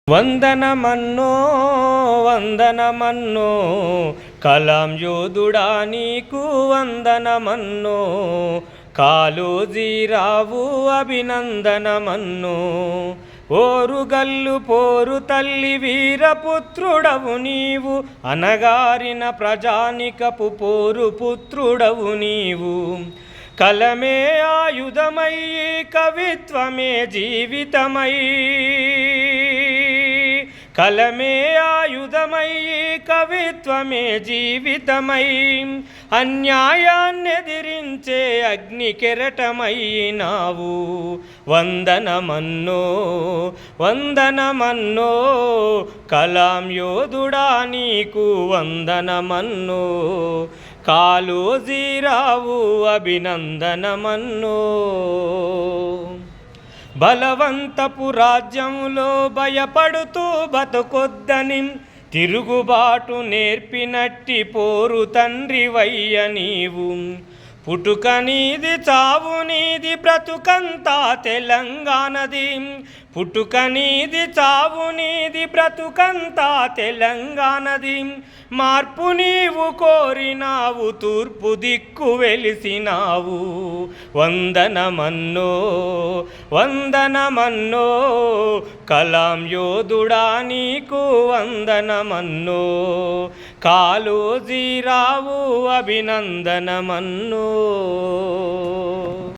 వందనమన్నో వందనమన్నో కలాం యోధుడా నీకు వందనమన్నో కాళోజీరావు అభినందనమన్నో ఓరుగల్లు పోరు తల్లి వీరపుత్రుడవు నీవు అనగారిన ప్రజానికపు పోరు పుత్రుడవు నీవు కలమే ఆయుధమై కవిత్వమే జీవితమై కలమే ఆయుధమై కవిత్వమే జీవితమై అన్యాయాన్నెదిరించే అగ్ని కెరటమైనావు వందనమన్నో వందనమన్నో కలాం యోధుడా నీకు వందనమన్నో కాళోజీరావు అభినందనమన్నో బలవంతపు రాజ్యంలో భయపడుతూ బతుకొద్దని తిరుగుబాటు నేర్పినట్టి పోరు తండ్రివయ్య నీవు పుట్టుక నీది చావు నీది బ్రతుకంతా తెలంగాణది పుట్టుక నీది చావు నీది బ్రతుకంతా తెలంగాణది మార్పు నీవు కోరినావు తూర్పు దిక్కు వెలిసినావు వందనమన్నో వందనమన్నో కలాం యోధుడా నీకు వందనమన్నో కాళోజీరావు అభినందనమన్నో